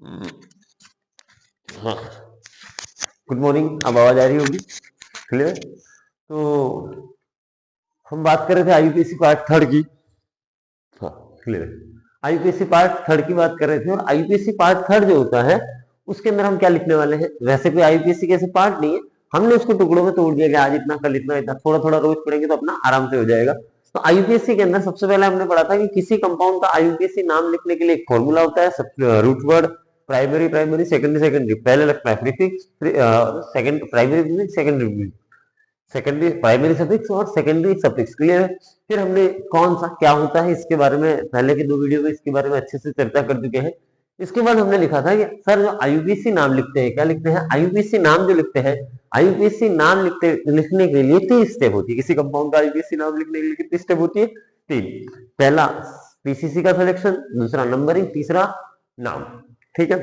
हाँ, good morning. अब आवाज आ रही होगी क्लियर। तो हम बात कर रहे थे आईयूपीएससी पार्ट थर्ड की। हाँ क्लियर। आईयूपीएससी पार्ट थर्ड की बात कर रहे थे और आईयूपीएससी पार्ट थर्ड जो होता है उसके अंदर हम क्या लिखने वाले हैं। वैसे कोई आईयूपीएससी के ऐसे पार्ट नहीं है, हमने उसको टुकड़ों में तोड़ दिया कि आज इतना कल इतना इतना, थोड़ा थोड़ा रोज पढ़ेंगे तो अपना आराम से हो जाएगा। तो आईयूपीएससी के अंदर सबसे पहले हमने पढ़ा था कि किसी कंपाउंड का आईयूपीएससी नाम लिखने के लिए एक फॉर्मूला होता है, root word, primary primary, secondary secondary, पहले लगता है prefix, second primary secondary, secondary primary suffix और सेकेंडरी सफिक्स क्लियर है। फिर हमने कौन सा क्या होता है इसके बारे में पहले के दो वीडियो में इसके बारे में अच्छे से चर्चा कर चुके हैं। इसके बाद हमने लिखा था कि सर जो आईयूपीएससी नाम लिखते हैं, क्या लिखते हैं, आईयूपीएससी नाम जो लिखते हैं, आईयूपीएससी नाम लिखने के लिए 3 स्टेप होती है। किसी कंपाउंड का आईयूपीएससी नाम लिखने के लिए कितनी स्टेप होती है? 3। पहला पीसीसी का सिलेक्शन, दूसरा नंबरिंग, तीसरा नाम। ठीक है,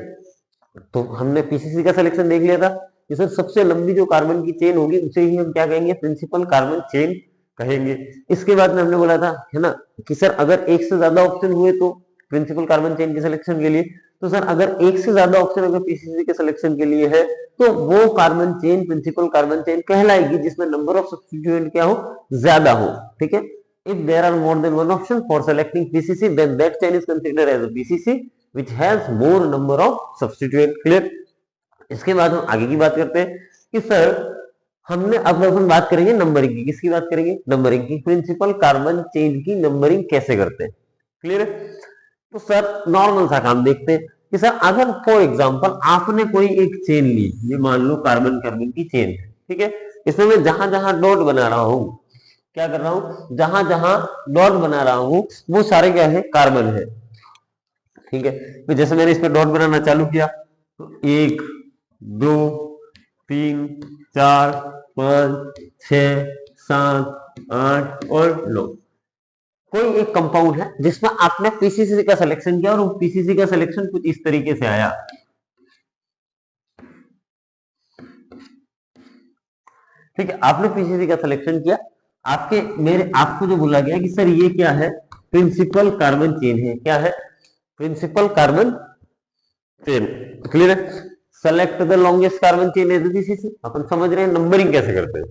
तो हमने पीसीसी का सिलेक्शन देख लिया था कि सर सबसे लंबी जो कार्बन की चेन होगी उसे ही हम क्या कहेंगे, प्रिंसिपल कार्बन चेन कहेंगे। इसके बाद में हमने बोला था है ना कि सर अगर एक से ज्यादा ऑप्शन हुए तो प्रिंसिपल कार्बन चेन के सिलेक्शन के लिए, तो सर अगर एक से ज्यादा ऑप्शन अगर पीसीसी के सिलेक्शन के लिए है तो वो carbon chain principal carbon chain कहलाएगी जिसमें नंबर ऑफ सब्स्टिट्यूएंट क्या हो, ज्यादा हो। ठीक है, if there are more than one option for selecting PCC then that chain is considered as a PCC which has more number of substituent clear। इसके बाद हम आगे की बात करते हैं कि सर हमने अब अपन बात करेंगे नंबरिंग की। किसकी बात करेंगे? नंबरिंग की। प्रिंसिपल कार्बन चेन की नंबरिंग कैसे करते हैं, क्लियर है। तो सर नॉर्मल सा काम देखते हैं कि सर अगर फॉर एग्जांपल आपने कोई एक चेन ली, ये मान लो कार्बन कार्बन की चेन है, ठीक है, इसमें मैं जहां जहां डॉट बना रहा हूं, क्या कर रहा हूं, जहां जहां डॉट बना रहा हूं वो सारे क्या है, कार्बन है। ठीक है, तो जैसे मैंने इस पर डॉट बनाना चालू किया तो 1 2 3 4 5 6 7 8 और 9। कोई एक कंपाउंड है जिसमें आपने पीसीसी का सिलेक्शन किया और वो पीसीसी का सिलेक्शन कुछ इस तरीके से आया। ठीक है, आपने पीसीसी का सिलेक्शन किया, आपको जो बोला गया कि सर ये क्या है, प्रिंसिपल कार्बन चेन है। क्या है? Principal carbon chain. क्लियर है। Select the longest carbon chain as PCC. अपन समझ रहे हैं नंबरिंग कैसे करते हैं।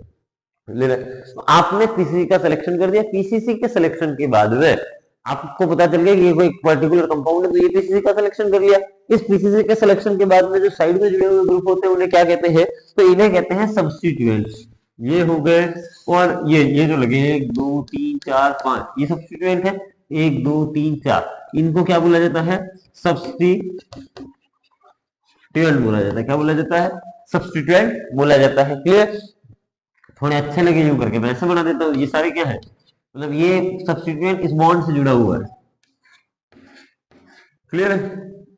क्लियर है, तो आपने पीसीसी का सिलेक्शन कर दिया। पीसीसी के सिलेक्शन के बाद में आपको पता चल गया कि ये कोई पर्टिकुलर कंपाउंड है तो ये पीसीसी का सिलेक्शन कर लिया। इस पीसीसी के सिलेक्शन के बाद में जो साइड में जुड़े हुए ग्रुप होते हैं उन्हें क्या कहते हैं, तो इन्हें कहते हैं सब्स्टिट्यूएंट्स। ये हो गए, और ये जो लगे 1 2 3 4 5 ये सब्स्टिट्यूएंट है। 1 2 3 4 इनको क्या बोला जाता है, सब्स्टिट्यूएंट बोला जाता है। क्या बोला जाता है? सब्स्टिट्यूएंट बोला जाता है। क्लियर। थोड़े अच्छे लगे यूं करके मैं ऐसे बना देता हूँ, ये सारे क्या है, मतलब ये सब्स्टिट्यूएंट इस बॉन्ड से जुड़ा हुआ है। क्लियर है,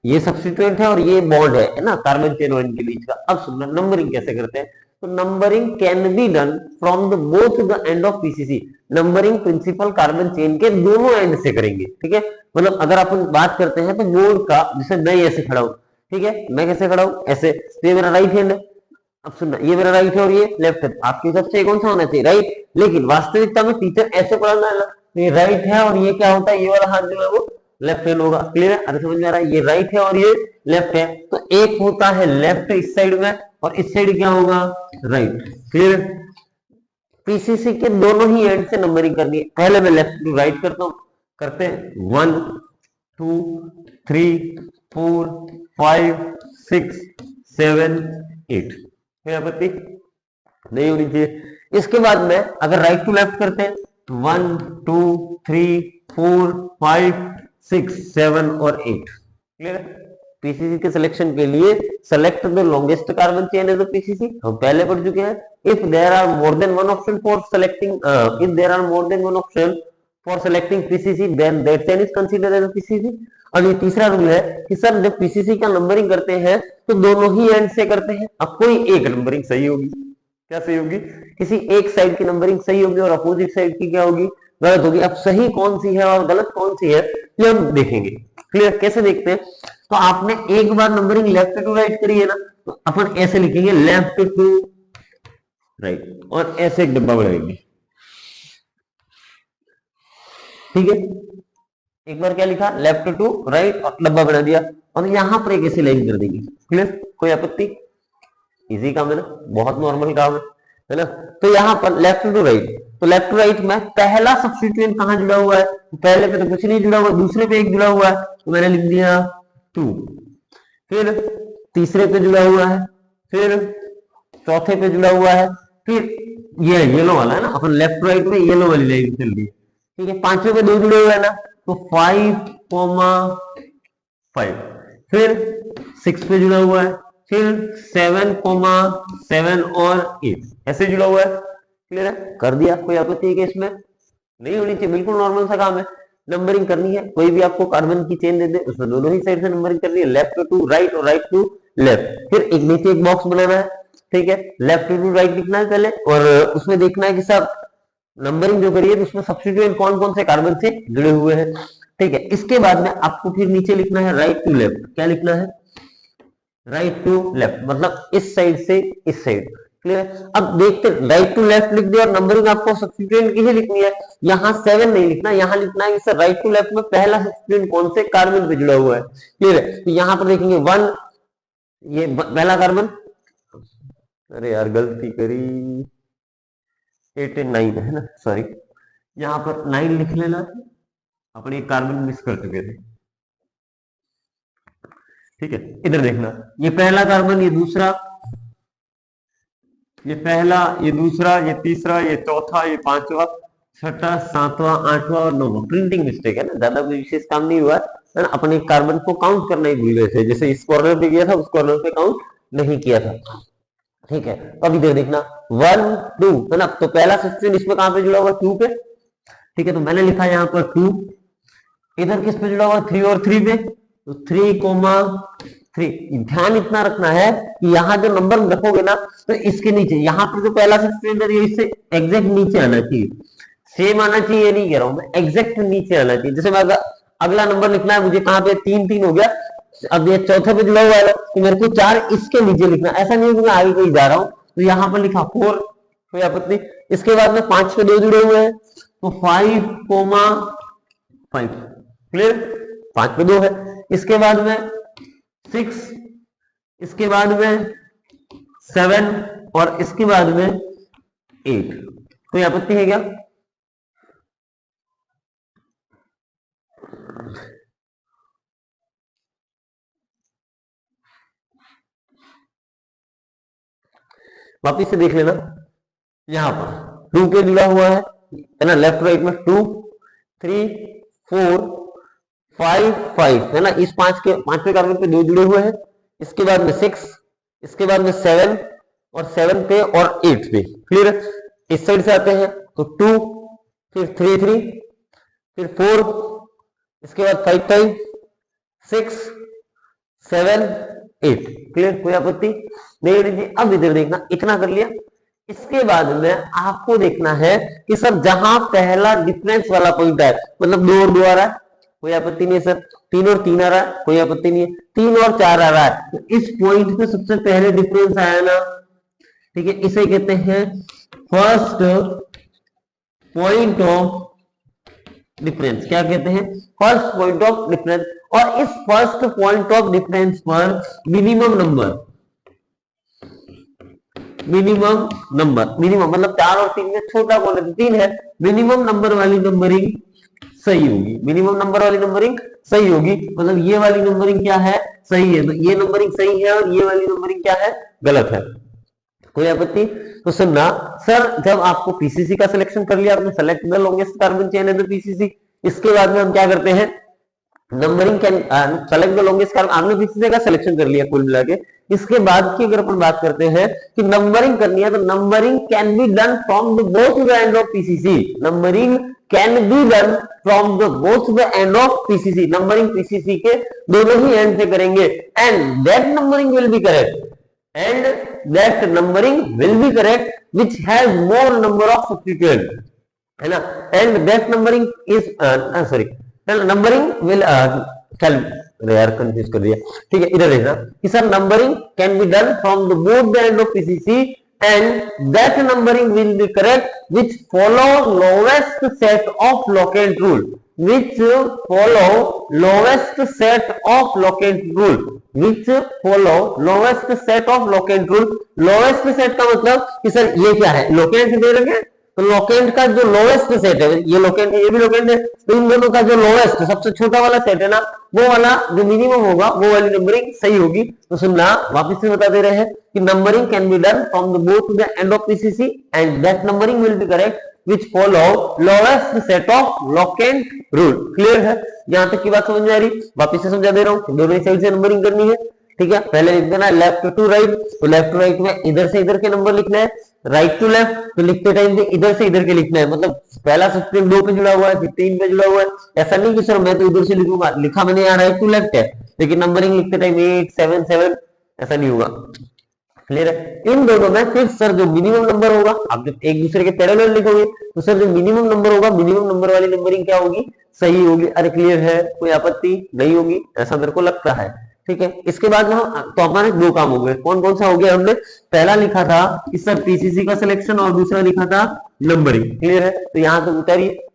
ये सब्स्टिट्यूएंट है और ये बॉन्ड है ना कार्बन चेन वन के बीच का। अब सुनना नंबरिंग कैसे करते हैं। तो numbering can be done from the both the end of PCC. Numbering principal carbon chain के दोनों एंड से करेंगे। ठीक है, मतलब अगर अपन बात करते हैं तो बोर्ड का, जैसे मैं ऐसे खड़ा हूं, ठीक है, मैं कैसे खड़ा हूं, ऐसे, तो ये मेरा राइट हैंड है। अब सुनना, ये मेरा राइट है और ये लेफ्ट है। आपके हिसाब से कौन सा होना चाहिए, राइट। लेकिन वास्तविकता में टीचर ऐसे पढ़ाना है ना, तो ये राइट है और ये क्या होता है, ये वाला हाथ जो है वो लेफ्ट हैंड होगा। क्लियर है, अरे समझ में आ रहा है, ये राइट है और ये लेफ्ट है, तो एक होता है लेफ्ट इस साइड में और इस साइड क्या होगा, राइट। क्लियर है, पीसीसी के दोनों ही एंड से नंबरिंग करनी है। पहले मैं लेफ्ट टू राइट करता हूं, करते हैं 1 2 3 4 5 6 7 8। कोई आपत्ति नहीं होनी चाहिए। इसके बाद में अगर राइट टू लेफ्ट करते हैं 1 2 3 4 5 6 7 और 8। क्लियर है, पीसीसी के सिलेक्शन के लिए select the longest carbon chain as a PCC हम पहले पढ़ चुके हैं। If there are more than one option for selecting, if there are more than one option for selecting PCC then that chain is considered as a PCC. और ये तीसरा rule है कि सर जब पीसीसी का नंबरिंग करते हैं तो दोनों ही एंड से करते हैं। अब कोई एक नंबरिंग सही होगी, क्या सही होगी, किसी एक साइड की नंबरिंग सही होगी और अपोजिट साइड की क्या होगी, गलत होगी। अब सही कौन सी है और गलत कौन सी है ये हम देखेंगे। क्लियर, कैसे देखते हैं, तो आपने एक बार नंबरिंग लेफ्ट टू राइट करी है ना, तो अपन ऐसे लिखेंगे लेफ्ट टू राइट और ऐसे एक डब्बा बनाएंगे। ठीक है, एक बार क्या लिखा, लेफ्ट टू राइट और डब्बा बना दिया। और यहां पर एक ऐसी लाइन कर देंगे। क्लियर, कोई आपत्ति? इजी काम है ना, बहुत नॉर्मल काम है ना। तो यहाँ पर लेफ्ट टू राइट, तो लेफ्ट टू राइट में पहला सब्स्टिट्यूएंट कहाँ जुड़ा हुआ है? पहले पे तो कुछ नहीं जुड़ा हुआ, दूसरे पे एक जुड़ा हुआ है तो मैंने लिख दिया 2, फिर तीसरे पे जुड़ा हुआ है, फिर चौथे पे जुड़ा हुआ है, फिर ये येलो वाला है ना, अपन लेफ्ट राइट में येलो वाली लाइन चल रही है, ठीक है। पांचवे पे 2 जुड़े हुए है ना, तो 5,5, फिर 6 पे जुड़ा हुआ है, फिर 7,7 और 8 ऐसे जुड़ा हुआ है। क्लियर है, कर दिया, कोई आपत्ति है कि इसमें? नहीं होनी चाहिए, बिल्कुल नॉर्मल सा काम है। नंबरिंग करनी है, कोई भी आपको कार्बन की चेन दे दे उसमें दोनों ही साइड से नंबरिंग करनी है, लेफ्ट टू राइट और राइट टू लेफ्ट। फिर एक नीचे एक बॉक्स बनाना है, ठीक है, लेफ्ट टू राइट लिखना है पहले, और उसमें देखना है कि सब नंबरिंग जो करिए तो उसमें सब्स्टिट्यूएंट कौन कौन से कार्बन से जुड़े हुए हैं, ठीक है। इसके बाद में आपको फिर नीचे लिखना है राइट टू लेफ्ट। क्या लिखना है? राइट टू लेफ्ट, मतलब इस साइड से इस साइड। क्लियर है? अब देखते, राइट टू लेफ्ट लिख दिया और नंबरिंग आपको सब्स्टिट्यूएंट की ही लिखनी है। यहाँ 7 नहीं लिखना, यहाँ लिखना है सर राइट टू लेफ्ट में पहला सब्स्टिट्यूएंट कौन से कार्बन पे जुड़ा हुआ है। क्लियर है? तो यहाँ पर देखेंगे 1, ये पहला कार्बन, अरे यार गलती करी, 8 और 9 है ना, सॉरी, यहाँ पर 9 लिख लेना, अपन एक कार्बन मिस कर चुके थे, ठीक है। इधर देखना, ये पहला कार्बन, ये दूसरा, ये पहला, ये दूसरा, ये तीसरा, ये चौथा, ये पांचवा, छठा, सातवां, आठवां और नौवां। प्रिंटिंग मिस्टेक है ना, ज्यादा कोई विशेष काम नहीं हुआ है ना, अपन एक कार्बन को काउंट करना ही भूल गए थे, जैसे इस कॉर्नर पे किया था उस कॉर्नर पे काउंट नहीं किया था, ठीक है। तो अभी इधर देखना 1 2 है ना, तो पहला सब्स्टिट्यूएंट इसमें कहां पे जुड़ा हुआ? 2 पे, ठीक है। तो मैंने लिखा यहाँ पर 2, इधर किस पे जुड़ा हुआ? 3 और 3 पे, तो 3,3। ध्यान इतना रखना है कि यहाँ जो नंबर रखोगे ना, तो इसके नीचे, यहाँ पर जो पहला सब्स्टिट्यूएंट है इससे एग्जैक्ट नीचे आना चाहिए, सेम आना चाहिए, ये नहीं कह रहा हूं मैं, एग्जैक्ट नीचे आना चाहिए। जैसे मैं अगला नंबर लिखना है मुझे, कहां पे? 3,3 हो गया, अब ये चौथे पे जुड़ा हुआ है तो मेरे को 4 इसके नीचे लिखना, ऐसा नहीं कि मैं आगे कहीं जा रहा हूं, तो यहाँ पर लिखा 4, कोई आपत्ति? इसके बाद में 5 पे 2 जुड़े हुए हैं, तो 5,5। क्लियर? 5 पे 2 है, इसके बाद में 6, इसके बाद में 7 और इसके बाद में 8। कोई आपत्ति है क्या? वापिस से देख लेना, यहां पर 2 पे जुड़ा हुआ है ना, लेफ्ट राइट में 2, 3, 4, 5, 5 है ना, इस 5वें कार्बन पे 2 जुड़े हुए हैं, इसके बाद में 6, इसके बाद में 7 और 7 पे और 8 पे। क्लियर? इस साइड से आते हैं तो 2, फिर 3 3, फिर 4, इसके बाद 5 5, 6 7 8। क्लियर? कोई आपत्ति नहीं होनी चाहिए। अब इधर देखना, इतना कर लिया, इसके बाद में आपको देखना है कि सर जहां पहला डिफरेंस वाला पॉइंट है, मतलब 2 और 2 आ रहा है, कोई आपत्ति नहीं है सर, 3 और 3 आ रहा है, कोई आपत्ति नहीं है, 3 और 4 आ रहा है, तो इस पॉइंट पे सबसे पहले डिफरेंस आया ना, ठीक है, इसे कहते हैं फर्स्ट पॉइंट ऑफ डिफरेंस। क्या कहते हैं? First point of difference. और इस फर्स्ट पॉइंट ऑफ डिफरेंस पर मिनिमम नंबर, मिनिमम मतलब 4 और 3 में छोटा कौन है? 3 है, मिनिमम नंबर वाली नंबरिंग सही होगी, मिनिमम नंबर वाली नंबरिंग सही होगी, मतलब ये वाली नंबरिंग क्या है? सही है, तो ये नंबरिंग सही है और ये वाली नंबरिंग क्या है? गलत है। कोई आपत्ति? तो सुनना सर, जब आपको पीसीसी का सिलेक्शन कर लिया, आपने select the longest carbon chain in the PCC, इसके बाद में हम क्या करते हैं? Numbering can select the longest carbon, आपने पीसीसी का सिलेक्शन कर लिया कुल मिला के, इसके बाद की अगर अपन बात करते हैं कि नंबरिंग करनी है, तो numbering can be done from the both the end of PCC, numbering can be done from the both the end of PCC, numbering PCC के दोनों ही एंड से करेंगे, and that numbering will be correct, and that numbering will be correct which has more number of substituent, है ना, and that numbering is sorry, numbering will चल यार confuse कर दिया, ठीक है। इधर देखना कि sir numbering can be done from the both the end of PCC and that numbering will be correct which follow lowest set of locant rule, which follow lowest set of locant rule, which follow lowest set of locant rule। lowest set का मतलब कि sir ये क्या है, locant दे रखे हैं, तो locant का जो लोएस्ट सेट है, ये लोकेंट है, ये भी लोकेंट है, तो इन दोनों का जो लोएस्ट सबसे छोटा वाला सेट है ना, वो वाला जो मिनिमम होगा वो वाली नंबरिंग सही होगी। तो सुनना, वापस से बता दे रहे हैं कि numbering can be done from the both the end of PCC and that numbering will be correct which follow lowest set of locant rule। Clear है, यहां तक की बात समझ में आ रही? वापस से समझा दे रहा हूं, दोनों साइड से नंबरिंग करनी है, ठीक है। पहले लिख देना लेफ्ट टू राइट, तो लेफ्ट टू राइट में इधर से इधर के नंबर लिखना है, राइट टू लेफ्ट तो लिखते टाइम पे इधर से इधर के लिखना है, मतलब पहला सब्सक्रिप्ट 2 पे जुड़ा हुआ है, फिर 3 पे जुड़ा हुआ है। ऐसा नहीं कि सर मैं तो इधर से लिखूंगा, लिखा मैंने यहाँ राइट टू लेफ्ट है, लेकिन नंबरिंग लिखते टाइम 8 7 7 ऐसा नहीं होगा। क्लियर है? इन दोनों में फिर सर जो मिनिमम नंबर होगा, आप जब एक दूसरे के पैरेलल लिखोगे तो सर जो मिनिमम नंबर होगा, मिनिमम नंबर वाली नंबरिंग क्या होगी, सही होगी। अरे क्लियर है, कोई आपत्ति नहीं होगी ऐसा मेरे को लगता है, ठीक है। इसके बाद में हम तो हमारे दो काम हो गए, कौन कौन सा हो गया, हमने पहला लिखा था इस सर पीसीसी का सिलेक्शन और दूसरा लिखा था नंबरिंग। क्लियर है? तो यहां तो उतारिए,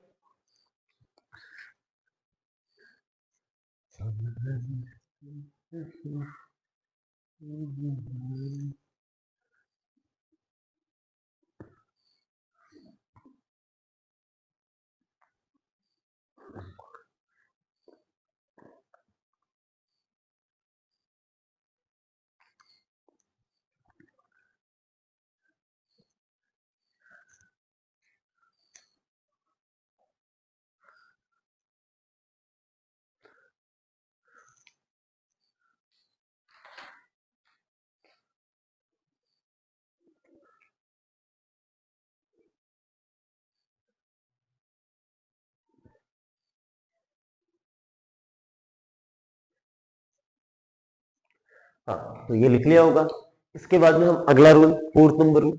हाँ तो ये लिख लिया होगा। इसके बाद में हम अगला rule, fourth number rule,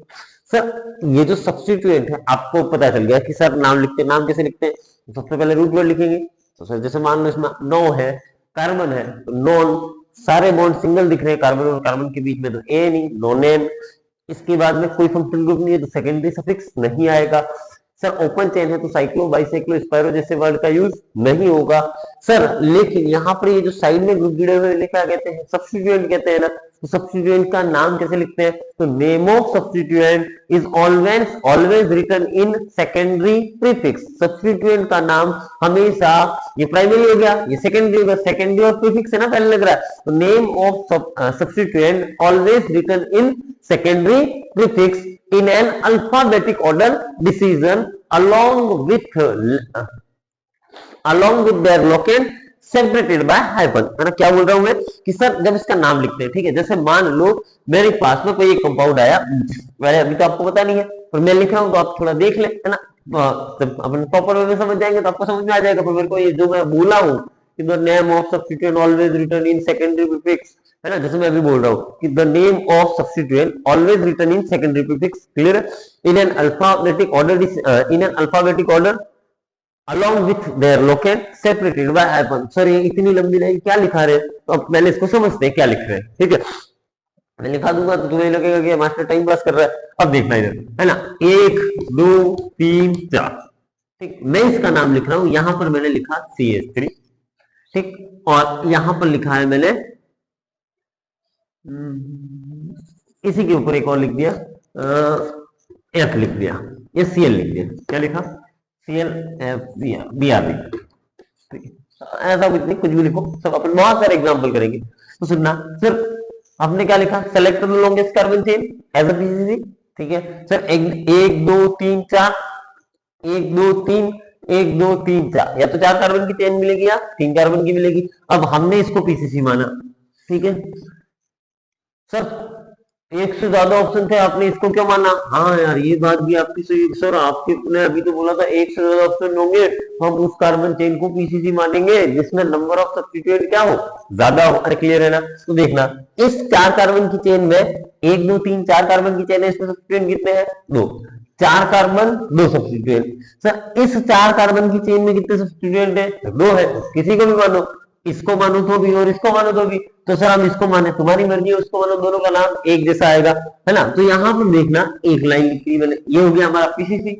sir ये जो सब्स्टिट्यूएंट है आपको पता चल गया कि सर नाम लिखते हैं, नाम कैसे लिखते हैं, तो सबसे पहले रूट वर्ड लिखेंगे। तो सर जैसे मान लो इसमें नो है, कार्बन है, तो नॉन, सारे बॉन्ड सिंगल दिख रहे हैं कार्बन और कार्बन के बीच में, तो ए नहीं, नो नेम। इसके बाद में कोई फंक्शनल ग्रुप नहीं है तो सेकेंडरी सफिक्स नहीं आएगा। सर ओपन चेन है तो साइक्लो बाइसाइक्लो स्पाइरो जैसे वर्ड का यूज नहीं होगा। सर लेकिन यहाँ पर ये जो साइड में ग्रुप जुड़े हुए लिखा कहते हैं, सब्स्टिट्यूएंट कहते हैं ना, तो सब्स्टिट्यूएंट का नाम कैसे लिखते हैं, तो name of substituent is always written in secondary prefix. Substituent का नाम हमेशा, ये प्राइमरी हो गया, ये सेकेंडरी होगा, सेकेंडरी और प्रीफिक्स है ना पहले लग रहा है, तो name of substituent always written in secondary prefix in an alphabetic order decision along with their locant separated by hyphen। है ना, क्या बोल रहा हूं मैं कि सर जब इसका नाम लिखते हैं, ठीक है, जैसे मान लो मेरे पास में कोई एक कंपाउंड आया, मैंने अभी तो आपको पता नहीं है पर मैं लिख रहा हूं तो आप थोड़ा देख ले, है ना, जब अपन प्रॉपर वे में समझ जाएंगे तो आपको समझ में आ जाएगा। पर मेरे को ये जो मैं बोला हूं कि the name of substituent always written in secondary prefix, है ना, जैसे मैं अभी बोल रहा हूं कि the name of substituent always written in secondary prefix. Clear? In an alphabetic order along with their locant separated by hyphen। Sir ये इतनी लंबी लाइन क्या लिखा रहे हैं, तो अब पहले इसको समझते हैं क्या लिख रहे हैं, ठीक है। मैं लिखा दूंगा तो तुम्हें लगेगा कि मास्टर टाइम पास कर रहा है। अब देखना इधर, है ना, 1 2 3 4, ठीक, मैं इसका नाम लिख रहा हूं, यहां पर मैंने लिखा CH3, ठीक, और यहां पर लिखा है मैंने इसी के ऊपर एक और लिख दिया, F लिख दिया, ये Cl लिख दिया, क्या लिखा, Cl F Br ऐसा कुछ नहीं, कुछ भी लिखो, सब अपन बहुत सारे एग्जांपल करेंगे। तो सुनना, सर आपने क्या लिखा, select the longest carbon chain as a PCC, ठीक है। सर 1 2 3 4, 1 2 3 1 2 3 4, या तो 4 कार्बन की चेन मिलेगी या 3 कार्बन की मिलेगी। अब हमने इसको पीसीसी माना, ठीक है। सर एक से ज्यादा ऑप्शन थे, आपने इसको क्यों माना, हाँ यार ये बात भी आपकी सही, सर आपने अभी तो बोला था एक से ज्यादा ऑप्शन होंगे, हम उस कार्बन चेन को पीसीसी मानेंगे जिसमें नंबर ऑफ सब्स्टिट्यूएंट क्या हो, ज्यादा हो। अरे क्लियर है ना, तो देखना इस 4 कार्बन की चेन में 1 2 3 4 कार्बन की चेन है, इसमें सब्स्टिट्यूएंट कितने हैं, 2, 4 कार्बन 2 सब्स्टिट्यूएंट। सर इस 4 कार्बन की चेन में कितने सब्स्टिट्यूएंट है, 2 है, किसी को भी मानो, इसको मानो तो भी और इसको मानो तो भी, तो सर हम इसको माने, तुम्हारी मर्जी है, उसको मानो, दोनों का नाम एक जैसा आएगा, है ना। तो यहां पर देखना एक लाइन लिखी मैंने, ये हो गया हमारा पीसीसी।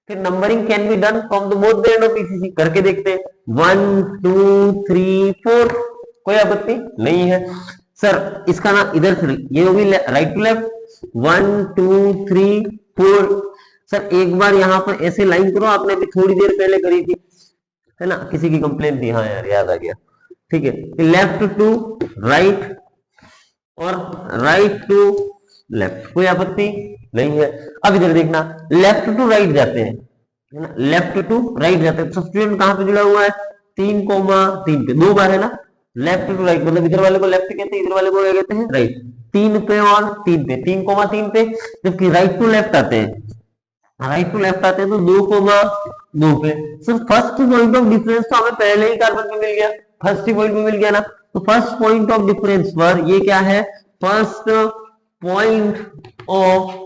फिर numbering can be done from the both the end of PCC, करके देखते हैं 1 2 3 4, कोई आपत्ति नहीं है। सर इसका ना इधर से ये होगी राइट टू लेफ्ट, 1 2 3 4। सर एक बार यहाँ पर ऐसे लाइन करो, आपने अभी थोड़ी देर पहले करी थी, है ना, किसी की कंप्लेंट थी, हाँ यार याद आ गया, ठीक है। लेफ्ट टू राइट और राइट टू लेफ्ट, कोई आपत्ति नहीं है। अब इधर देखना, लेफ्ट टू राइट जाते हैं, है ना, लेफ्ट टू राइट जाते हैं, सब्स्टिट्यूएंट कहां पे जुड़ा हुआ है, 3,3 पे, 2 बार है ना, लेफ्ट टू राइट मतलब इधर वाले को लेफ्ट कहते हैं, इधर वाले को क्या कहते हैं, राइट। 3 पे और 3 पे, 3,3 पे, जबकि राइट टू लेफ्ट आते हैं, राइट टू लेफ्ट आते हैं तो 2,2 पे। सिर्फ फर्स्ट पॉइंट ऑफ डिफरेंस तो हमें पहले ही कार्बन में मिल गया, फर्स्ट पॉइंट में मिल गया ना, तो फर्स्ट पॉइंट ऑफ डिफरेंस पर ये क्या है, फर्स्ट पॉइंट ऑफ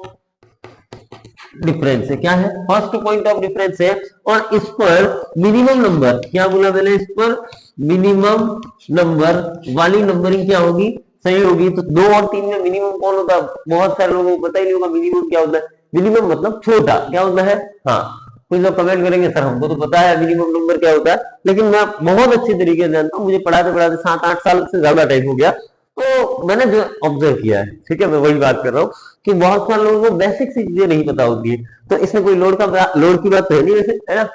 डिफरेंस है, क्या है, फर्स्ट पॉइंट ऑफ डिफरेंस है। और इस पर मिनिमम नंबर, क्या बोला मैंने, इस पर मिनिमम नंबर वाली नंबरिंग क्या होगी, सही होगी। तो 2 और 3 में मिनिमम कौन होता है, बहुत सारे लोगों को पता ही नहीं होगा मिनिमम क्या होता है। मिनिमम मतलब छोटा, क्या होता है, हाँ कुछ लोग कमेंट करेंगे सर हमको तो पता है मिनिमम नंबर क्या होता है, लेकिन मैं बहुत अच्छे तरीके से जानता हूँ, मुझे पढ़ाते पढ़ाते 7-8 साल से ज्यादा टाइम हो गया, तो मैंने जो ऑब्जर्व किया है, ठीक है, मैं वही बात कर रहा हूँ कि बहुत सारे लोगों को बेसिक सी चीजें नहीं पता होती है। तो इसमें कोई लोड की बात तो है नहीं वैसे, है ना।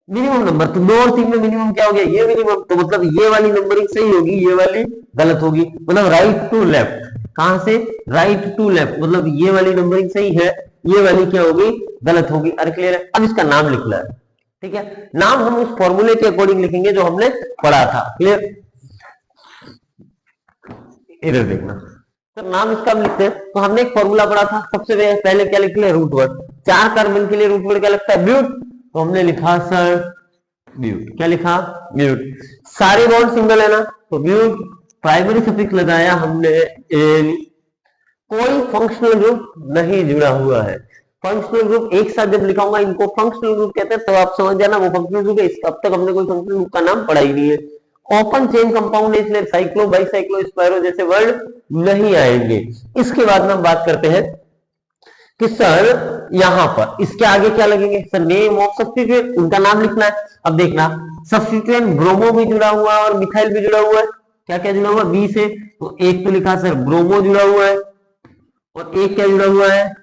मिनिमम नंबर तो 2 और 3 में मिनिमम क्या हो गया, ये मिनिमम, तो मतलब ये वाली नंबरिंग सही होगी, ये वाली गलत होगी। मतलब राइट टू लेफ्ट, कहां से, राइट टू लेफ्ट, मतलब ये वाली नंबरिंग सही है, ये वाली क्या होगी, गलत होगी। अरे क्लियर है। अब इसका नाम लिखना है, ठीक है, नाम हम उस फॉर्मूले के अकॉर्डिंग लिखेंगे जो हमने पढ़ा था, क्लियर। इधर देखना, तो नाम इसका हम लिखते हैं, तो हमने एक फॉर्मूला पढ़ा था, सबसे पहले क्या लिख लिया, रूट वर्ड। 4 कार्बन के लिए रूट वर्ड क्या लगता है, ब्यूट, तो हमने लिखा सर ब्यूट, क्या लिखा, ब्यूट। सारे बॉन्ड सिंगल है ना, तो ब्यूट, प्राइमरी सफिक्स लगाया हमने एन, कोई फंक्शनल ग्रुप नहीं जुड़ा हुआ है। फंक्शनल ग्रुप एक साथ जब लिखाऊंगा, इनको फंक्शनल ग्रुप कहते हैं, तो आप समझ जाना वो फंक्शनल ग्रुप है। अब तक हमने कोई फंक्शनल ग्रुप का नाम पढ़ा ही नहीं है। ओपन चेन कंपाउंड है, इसलिए साइक्लो बाइसाइक्लो स्पाइरो जैसे वर्ड नहीं आएंगे। इसके बाद में हम बात करते हैं कि सर यहां पर इसके आगे क्या लगेंगे, सर नेम ऑफ सब्स्टिट्यूएंट, उनका नाम लिखना है। अब देखना, सब्स्टिट्यूएंट ब्रोमो भी जुड़ा हुआ है और मिथाइल भी जुड़ा हुआ है, क्या क्या जुड़ा हुआ है, बी से, तो एक तो लिखा सर ब्रोमो जुड़ा हुआ है और एक क्या जुड़ा हुआ है,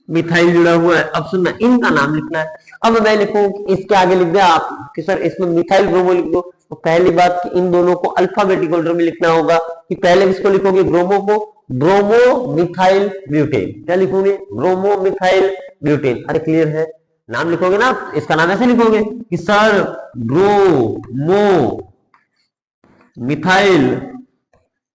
मिथाइल जुड़ा हुआ है। अब सुनना, इनका नाम लिखना है। अब मैं लिखूं, इसके आगे लिख दिया आप कि सर इसमें मिथाइल ब्रोमो लिख दो, तो पहली बात कि इन दोनों को अल्फाबेटिक ऑर्डर में लिखना होगा, कि पहले किसको लिखोगे, ब्रोमो को, ब्रोमो मिथाइल ब्यूटेन, क्या लिखोगे, ब्रोमो मिथाइल ब्यूटेन। अरे क्लियर है, नाम लिखोगे ना, इसका नाम ऐसे लिखोगे कि सर ब्रोमो मिथाइल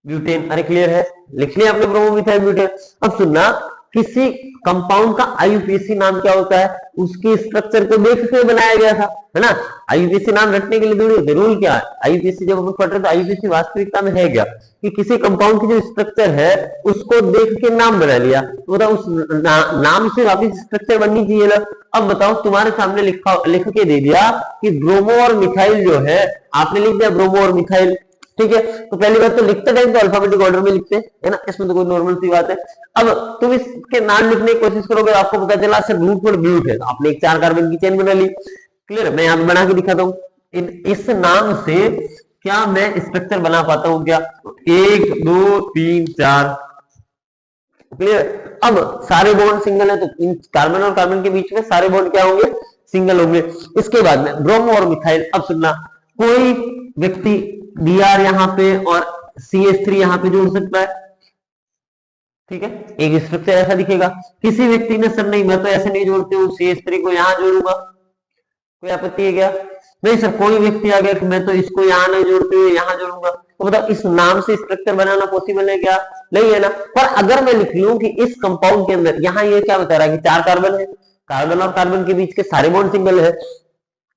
ब्यूटेन। अरे क्लियर है, लिख लिया आपने ब्रोमो मिथाइल ब्यूटेन। अब सुनना, किसी कंपाउंड का आईयूपीएसी नाम क्या होता है, उसकी स्ट्रक्चर को देख के बनाया गया था, है ना। आईयूपीएसी नाम रखने के लिए जरूरी होते, रूल क्या है, आईयूपीएसी जब हम पढ़ रहे तो आईयूपीएसी वास्तविकता में है क्या, कि किसी कंपाउंड की जो स्ट्रक्चर है उसको देख के नाम बना लिया, तो उस नाम से वापिस स्ट्रक्चर बननी चाहिए ना। अब बताओ, तुम्हारे सामने लिख के दे दिया कि ब्रोमो और मिथाइल जो है, आपने लिख दिया ब्रोमो और मिथाइल, ठीक है। तो पहली बात तो लिखते टाइम तो अल्फाबेटिक ऑर्डर में लिखते हैं, है ना, इसमें तो कोई नॉर्मल सी बात है। अब तुम इसके नाम लिखने की कोशिश करोगे, आपको पता चला सर रूट पर ब्यूट है, तो आपने एक 4 कार्बन की चेन बना ली, क्लियर। मैं यहां बना के दिखाता हूं, इस नाम से क्या मैं स्ट्रक्चर बना पाता हूं क्या, 1 2 3 4, क्लियर। अब सारे बॉन्ड सिंगल है, तो इन कार्बन और कार्बन के बीच में सारे बॉन्ड क्या होंगे, सिंगल होंगे। इसके बाद में ब्रोमो और मिथाइल। अब सुनना, कोई व्यक्ति Br यहाँ पे और CH3 यहाँ पे जोड़ सकता है, ठीक है, एक स्ट्रक्चर ऐसा दिखेगा। किसी व्यक्ति ने सर नहीं मैं तो ऐसे नहीं जोड़ती हूँ, CH3 को यहाँ जोड़ूंगा, कोई आपत्ति है क्या, नहीं सर कोई व्यक्ति आ गया कि मैं तो इसको यहाँ नहीं जोड़ती हूँ यहाँ जोड़ूंगा, तो बताओ इस नाम से स्ट्रक्चर बनाना पॉसिबल है क्या, नहीं है ना। पर अगर मैं लिख लूं कि इस कंपाउंड के अंदर, यहाँ ये क्या बता रहा है कि 4 कार्बन है, कार्बन और कार्बन के बीच के सारे बॉन्ड सिंगल है,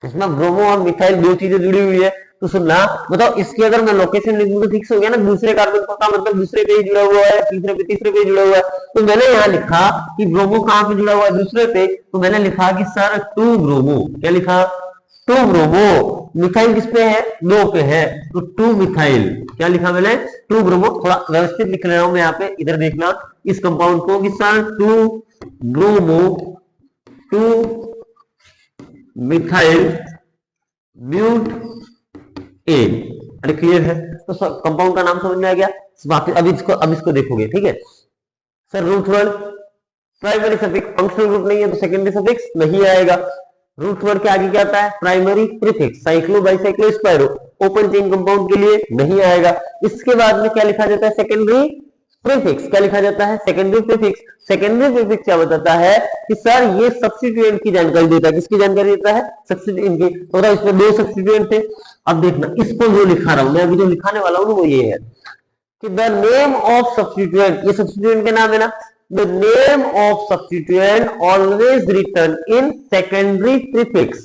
इसमें ब्रोमो और मिथाइल 2 चीजें जुड़ी हुई है, तो सुनना, बताओ इसकी अगर मैं लोकेशन लिख दूं तो फिक्स हो गया ना, दूसरे कार्बन का मतलब दूसरे पे ही जुड़ा हुआ है, तीसरे पे तीसरे पे जुड़ा हुआ है। तो मैंने यहाँ लिखा कि ब्रोमो कहाँ पे जुड़ा हुआ है, दूसरे पे, तो मैंने लिखा कि सर 2 ब्रोमो, क्या लिखा, 2 ब्रोमो। मिथाइल किस पे है, 2 पे है, तो 2 मिथाइल, क्या लिखा मैंने, 2 ब्रोमो। थोड़ा व्यवस्थित लिख रहा हूं मैं यहाँ पे, इधर देखना इस कंपाउंड को कि sir 2 bromo two methyl butane. अरे क्लियर है? तो कंपाउंड का नाम समझ में आ गया। अब इसको देखोगे, ठीक है sir. Root word primary suffix, functional group नहीं है तो सेकेंडरी सफिक्स नहीं आएगा। रूट वर्ड के आगे क्या आता है? Primary prefix, cyclo bicyclo spiro, open chain compound के लिए नहीं आएगा। इसके बाद में क्या लिखा जाता है? Secondary prefix. क्या लिखा जाता है? Secondary prefix. सेकेंडरी प्रीफिक्स क्या बताता है कि सर ये सब्स्टिट्यूएंट की जानकारी देता है। किसकी जानकारी देता है? सब्स्टिट्यूएंट की। तो इसमें दो सब्स्टिट्यूएंट थे। अब देखना, इसको जो लिखा रहा हूं मैं, अभी जो लिखाने वाला हूं वो ये है कि द नेम ऑफ सब्स्टिट्यूएंट, ये सब्स्टिट्यूएंट के नाम है ना, the name of substituent always return in secondary prefix.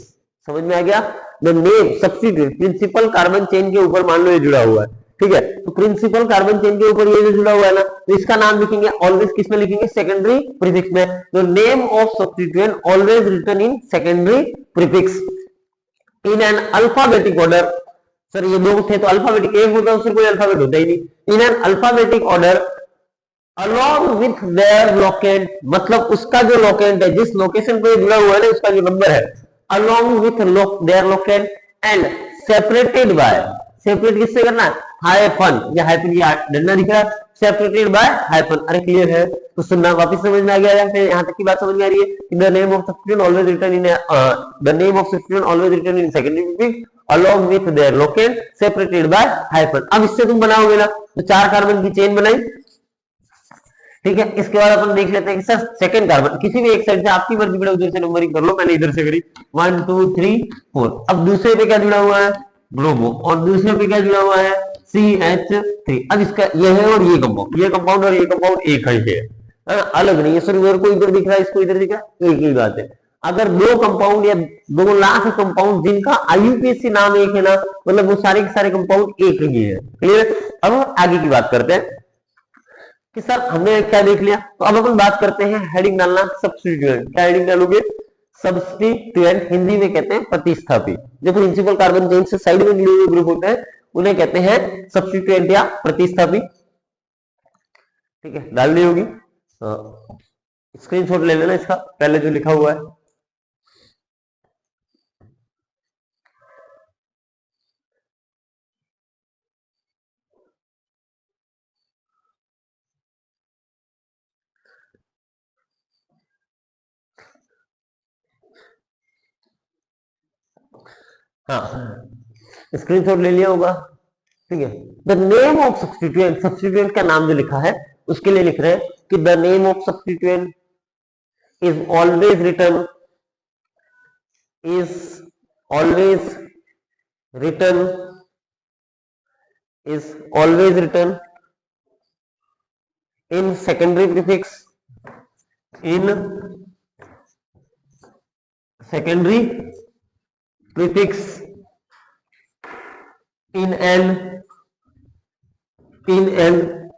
समझ में आ गया? The name substituent principal carbon chain के ऊपर मान लो ये जुड़ा हुआ है, ठीक है, तो प्रिंसिपल कार्बन चेन के ऊपर ये जो जुड़ा हुआ है ना, तो इसका नाम लिखेंगे ऑलवेज किस में लिखेंगे? सेकेंडरी प्रीफिक्स में। The name of substituent always return in secondary prefix in an alphabetic order. Sir ये दो थे तो अल्फाबेटिक, एक होता है उससे कोई अल्फाबेट होता ही नहीं। इन an alphabetic order along with their locant, मतलब उसका जो लोकेंट है, जिस लोकेशन पे जुड़ा हुआ है ना, उसका जो नंबर है, along with their locant and separated by, separate किससे करना है? हाइफन, या हाइफन ये डंडा दिख रहा है, सेपरेटेड बाय हाइफन। अरे क्लियर है? तो सुनना वापस समझ में आ गया या फिर यहाँ तक की बात समझ में आ रही है? The name of substituent always return in, the name of substituent always return in secondary prefix along with their locant separated by hyphen। अब इससे तुम बनाओगे ना, तो 4 कार्बन की चेन बनाई, ठीक है। इसके बाद अपन देख लेते हैं कि सर सेकंड कार्बन किसी भी एक साइड से, आपकी मर्जी पड़े उधर से नंबरिंग कर लो, मैंने इधर से करी 1 2 3 4। अब दूसरे पे क्या जुड़ा हुआ है? ब्रोमो। और दूसरे पे क्या जुड़ा हुआ है? CH3। अब इसका ये है और ये कंपाउंड, ये कंपाउंड और ये कंपाउंड एक है, अलग नहीं है। सर इधर को इधर दिख रहा है, इसको इधर दिख रहा है, एक ही बात है। अगर दो कंपाउंड या 2 लाख कंपाउंड जिनका IUPAC नाम एक है ना, मतलब वो सारे के सारे कंपाउंड एक ही है। क्लियर? अब आगे की बात करते हैं कि सर हमने क्या देख लिया। तो अब अपन बात करते हैं, हेडिंग डालना सब्स्टिट्यूएंट। क्या हेडिंग डालोगे? सब्स्टिट्यूएंट हिंदी में कहते हैं प्रतिस्थापी। जो प्रिंसिपल कार्बन चेन से साइड में जुड़े हुए ग्रुप होते हैं उन्हें कहते हैं सब्स्टिट्यूएंट या प्रतिस्थापी। ठीक है, डालनी होगी, स्क्रीनशॉट ले लेना इसका, पहले जो लिखा हुआ है। हाँ, स्क्रीनशॉट ले लिया होगा, ठीक है। The name of substituent, substituent का नाम जो लिखा है उसके लिए लिख रहे हैं कि the name of substituent is always return, is always written, is always written in secondary prefix, in secondary prefix in an in an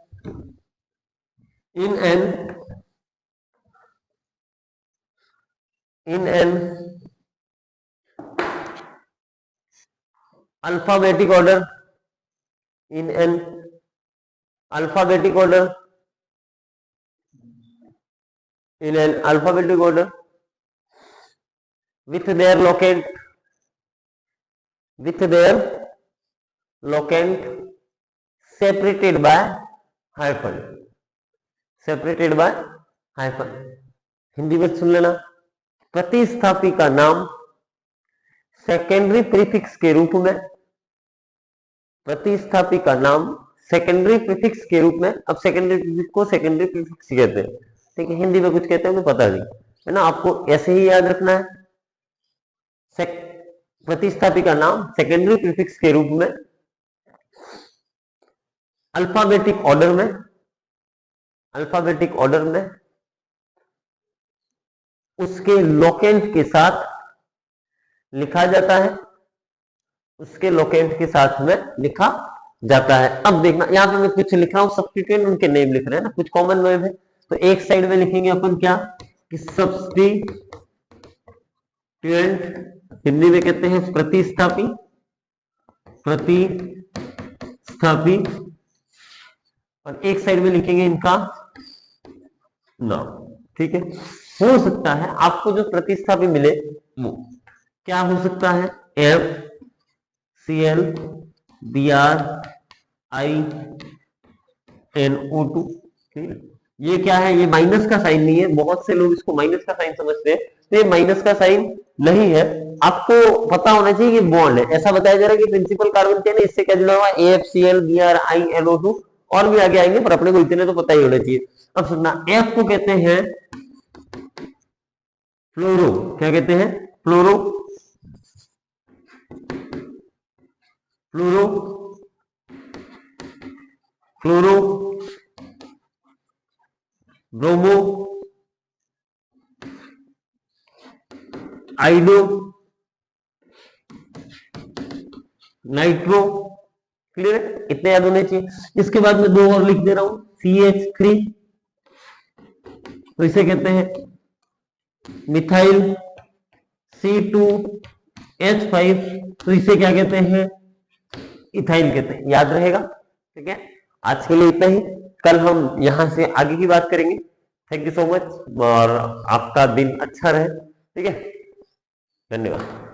in an in an alphabetic order, in an alphabetic order, in an alphabetic order with their locant, with their locant separated by hyphen, separated by hyphen। Hindi में सुन लेना, प्रतिस्थापी का नाम secondary prefix के रूप में, प्रतिस्थापी का नाम secondary prefix के रूप में। अब सेकेंडरी प्रीफिक्स को सेकेंडरी प्रीफिक्स कहते हैं, ठीक है। हिंदी में कुछ कहते हैं तो पता नहीं है ना, आपको ऐसे ही याद रखना है। प्रतिस्थापी का नाम सेकेंडरी प्रीफिक्स के रूप में, अल्फाबेटिक ऑर्डर में, अल्फाबेटिक ऑर्डर में उसके लोकेंट के साथ लिखा जाता है, उसके लोकेंट के साथ में लिखा जाता है। अब देखना, यहाँ पे मैं कुछ लिख रहा हूं सब्स्टिट्यूएंट, उनके नेम लिख रहे हैं ना, कुछ कॉमन नेम है। तो एक साइड में लिखेंगे अपन क्या कि सब्स्टिट्यूएंट, हिंदी में कहते हैं प्रतिस्थापी, प्रतिस्थापी, और एक साइड में लिखेंगे इनका नाम, ठीक है। हो सकता है आपको जो प्रतिस्थापी मिले वो क्या हो सकता है, FCl BrINO2। ठीक है, ये क्या है, ये माइनस का साइन नहीं है, बहुत से लोग इसको माइनस का साइन समझते हैं, तो ये माइनस का साइन नहीं है। आपको पता होना चाहिए कि बॉन्ड है, ऐसा बताया जा रहा है कि प्रिंसिपल कार्बन चेन इससे क्या जुड़ा हुआ है, AFCl BrINO2, और भी आगे आएंगे पर अपने को इतने तो पता ही होना चाहिए। अब सुनना, F को कहते हैं फ्लोरो, क्या कहते हैं, फ्लोरो, फ्लोरो, फ्लोरो, ब्रोमो, आइडो, नाइट्रो। क्लियर है, इतने याद होने चाहिए। इसके बाद में दो और लिख दे रहा हूं, CH3, तो इसे कहते हैं मिथाइल, C2H5, तो इसे क्या कहते हैं, इथाइल कहते हैं, याद रहेगा। ठीक है, आज के लिए इतना ही, कल हम यहां से आगे की बात करेंगे। थैंक यू सो मच, और आपका दिन अच्छा रहे। ठीक है, धन्यवाद।